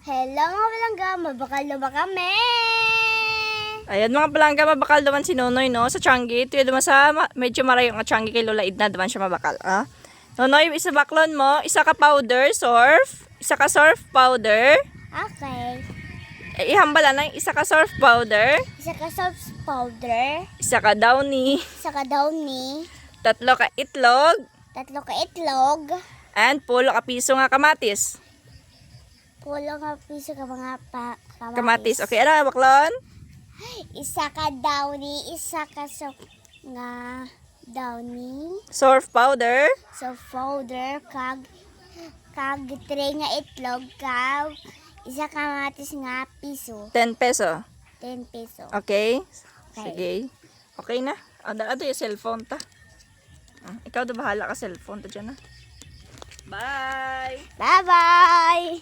Hello mga palangga, mabakal na ba kami? Ayan mga palangga, mabakal naman si Nonoy, no? Sa Changi. Ito yung naman sa medyo marayong nga Changi kay Lola Edna, naman siya mabakal. Ah? Nonoy, isa baklon mo, isa ka powder, surf. Isa ka surf powder. Okay. Ihambala na isa ka surf powder. Isa ka soap powder, Isa ka downy. isa ka downy, 3 ka itlog. 3 ka itlog, And 10 ka piso nga kamatis. 10 ka piso ka mga Kamatis. Okay, ano baklon? Isa ka downy, isa ka soap nga downy, Surf powder. soap powder, kag 3 nga itlog, kag isa ka matis nga piso, 10 peso. 10 peso. Okay? Okay. Sige. Okay na. Ada yung cellphone ta. Ikaw na bahala ka cellphone ta dyan na. Bye! Bye-bye!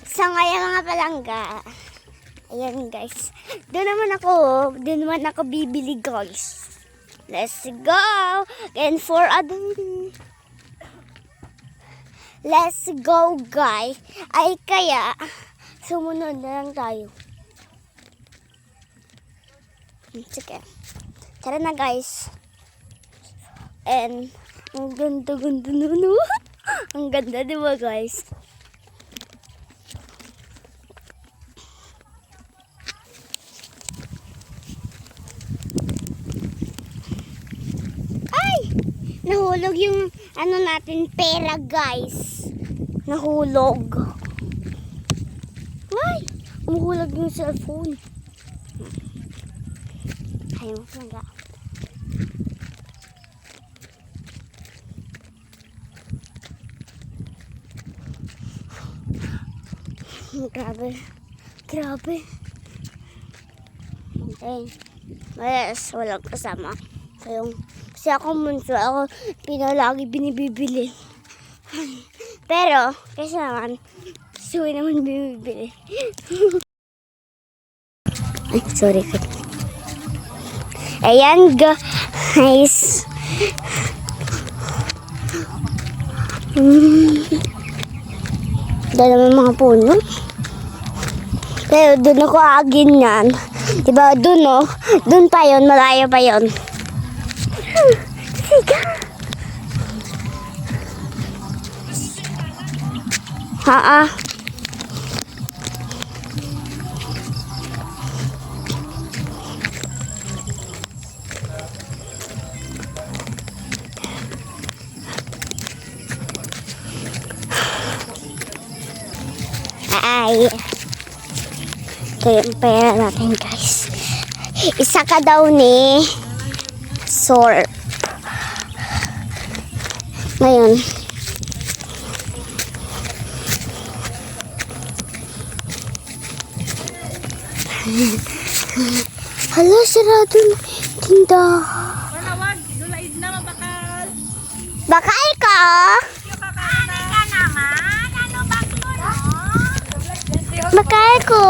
So ngayon mga palangga, ayan guys, doon naman ako bibili guys. Let's go! And for let's go guys. Ay kaya, sumunod na lang tayo. Sige. Tara na guys. And, ang ganda-ganda no. Ang ganda, di ba guys? Ay! Nahulog yung ano natin, pera guys. Nahulog. Ay! Umuhulog yung cellphone. Ay, masaga. Grabe. Grabe. Okay. Walang kasama. Kasi ako munso, ako pinalagi binibibili. Pero, kasi naman, suwi naman binibili. Ay, sorry. Ayan guys. Dala naman mga puno. Pero doon ako agin yan. Diba doon oh. Doon pa yun. Malayo pa yun. Siga. Haa. Ay. Ito yung pera natin guys. Isa ka daw ni Sorp. Ngayon. Hala, sarado yung tinda. Wala, wag. Lola Edna, mabakal. Bakal ka? Bakal ko.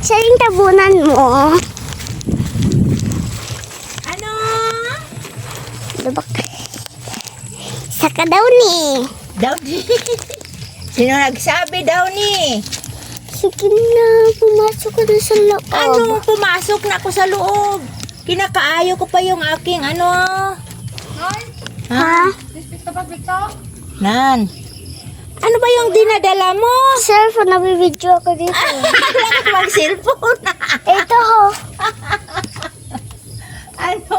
Siya yung tabunan mo. Ano? Lubak. Isa ka daw ni. Downy. Sino nagsabi Downy? Sige na, pumasok ka na sa loob. Ano, pumasok na ako sa loob. Kinakaayo ko pa yung aking ano. Ha? Nan. Ano ba yung dinadala mo? Cellphone, nabibidyo ako dito. Bakit mag-cellphone? Ito ho. Ano?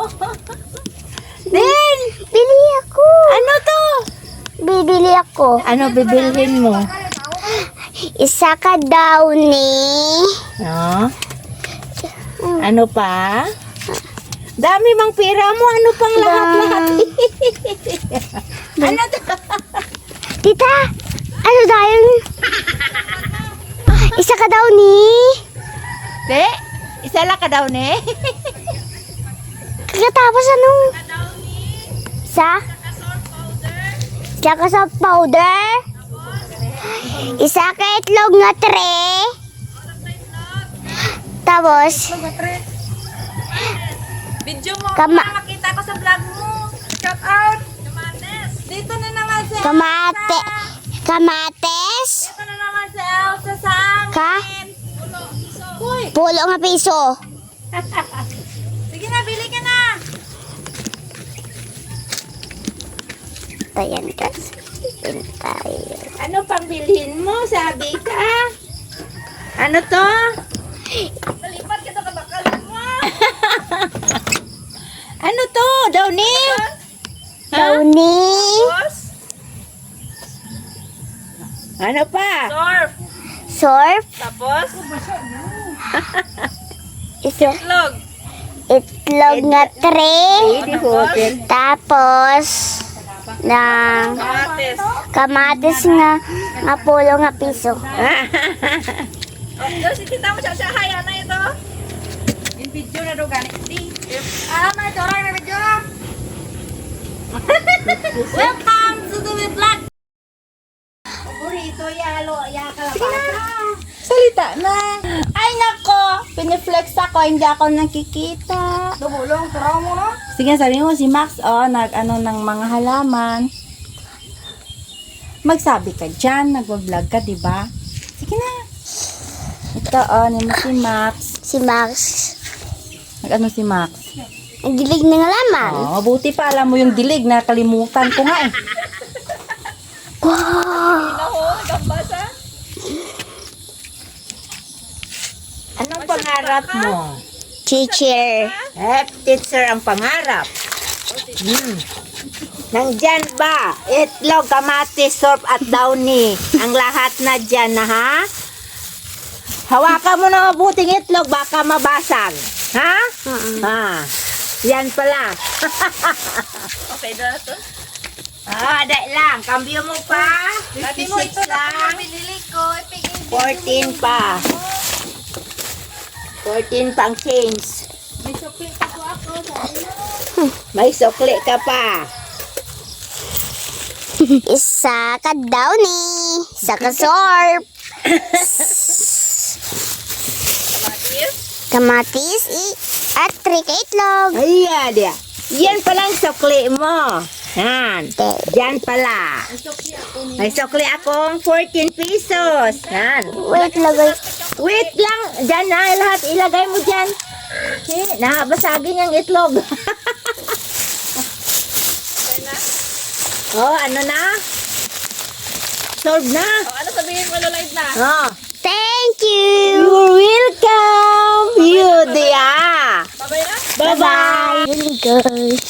Din! Bili ako. Ano to? Bibili ako. Ano bibilhin mo? Isa ka daw ni. No? Ano pa? Dami mang pera mo. Ano pang lahat-lahat? Ano to? Tita, ano dahil? Isa ka daw ni. De? Isa lang ka Downy? Kakatapos anong? Isa? Isa ka sa powder? Isa ka itlog nga tre. Tapos, Video mo. Makita ko sa vlog mo. Shout out. Dito na naman si kamate. Kamate. ka? Pulo nga piso. Sige na, bili ka na. Ayan guys. Hintay. Ano pang bilhin mo? Sabi ka. Ano to? Nalipat kita ka bakal mo. Ano to? Downy? Downy. Tapos, Ano pa? surf. Surf. Tapos, Isa. itlog. Itlog nga tray. Hindi hotel. Tapos, ng Kamatis. kamatis nga pulo nga piso. Oh, si tita mo siya haya na ito. Yung video na daw ganit. May dorang na video. Welcome to the vlog. Burrito, yalo, Sige na. Salita na. Ay nako, piniflex ako, hindi ako nakikita. Dumulong, turaw mo no? Sige, sabi mo si Max, nag-ano ng mga halaman. Magsabi ka dyan, nagwa-vlog ka, di ba? Sige na. Ito, ni mo si Max. Si Max. Nag-ano si Max? Ang dilig ng halaman. Mabuti pa, alam mo yung dilig, nakalimutan ko nga eh. Wow! Ako, gambasa. Anong pangarap mo? Teacher. Teacher ang pangarap. Nandyan ba? Itlog, kamatis, surf at downy. Ang lahat na dyan na ha? Hawakan mo na mabuting itlog, baka mabasag. Ha? Ha? Yan pala. Okay, dato. Dahil lang. Kambyo mo pa. Dati mo, ito 56 na lang. pinili ko. 14 pa. 14 pang change. May sukli ka pa. Isa ka downy. Isa ka surf. Kamatis. At 3 ka itlog. Ayan dia. Yan palang sukli mo. Yan. Yan pala. May sukli akong 14 pesos. Yan. Wait, lagay. Wait lang. Diyan na lahat. Ilagay mo dyan. Nakabasagin yung itlog. Ano na? Solve na. Ano sabihin mo, Lolaid na? Thank you. You're welcome. You dia. Babay na? Bye-bye. Yun guys.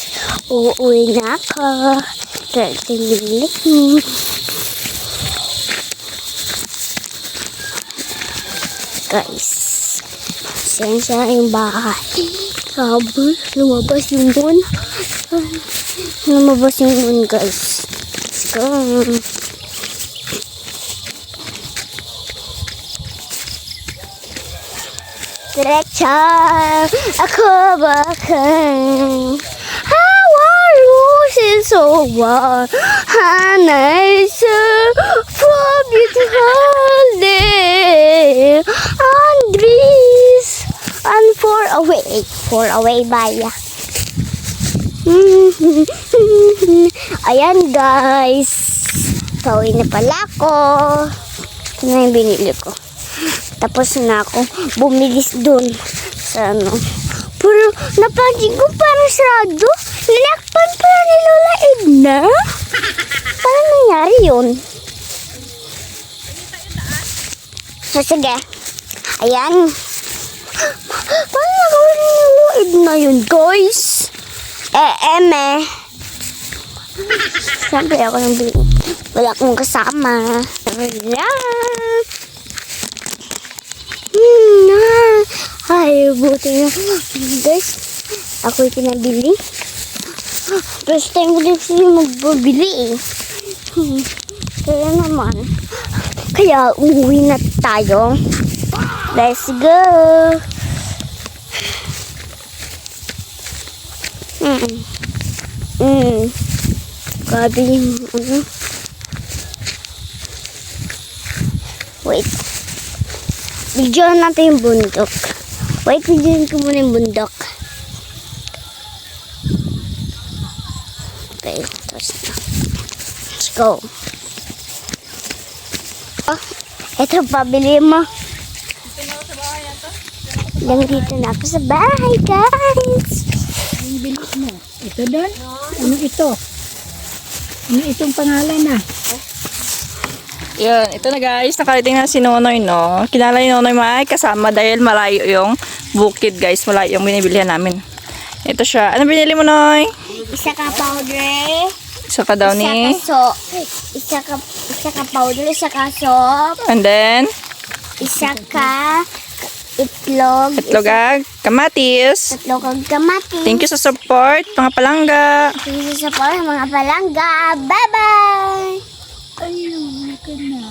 Uuwi na ako. 30 minutes. Guys. Sensya yung bahay. Sabi, lumabas yung moon. Lumabas yung moon guys. Let's go. Diretso ako bakang hawarusin so warm and it's a beautiful day and breeze and far away by ayan guys, pauwi na pala ako. Ito na yung binili ko. Tapos na ako bumilis dun sa ano. Pero napansin ko parang sarado. Nilakpan pala ni Lola Edna. Parang nangyari yun. So, sige. Ayan. Parang nagawa ni Lola Edna yun, guys. Siyempre ako nang bili. Wala akong kasama. Ayan. Ay, buti na. Guys, ako'y pinabili. First time ko din sila magbabili eh. Kaya naman. Kaya uuwi na tayo. Let's go. Grabe yung ano. Wait. Video natin yung bundok. Wait, videoin ko muna yung bundok. Okay, tapos na. Let's go. Oh, ito pabili mo. Nandito na ako sa bahay, guys. Ang bilis mo. Ito doon? Ano ito? Ano itong pangalan na? Yun, ito na guys, nakarating na si Nonoy, no? Kinala ni Nonoy may kasama dahil malayo yung bukid, guys. Malayo yung binibilihan namin. Ito siya. Ano binili mo, Noy? Isa ka powder. Isa ka daw ni. Isa ka powder, isa ka soap, And then, isa ka itlog, itlogag, kamatis. itlog ang kamatis. Thank you sa support, mga palangga. Thank you sa support, mga palangga. Bye-bye! Ayun, ka na.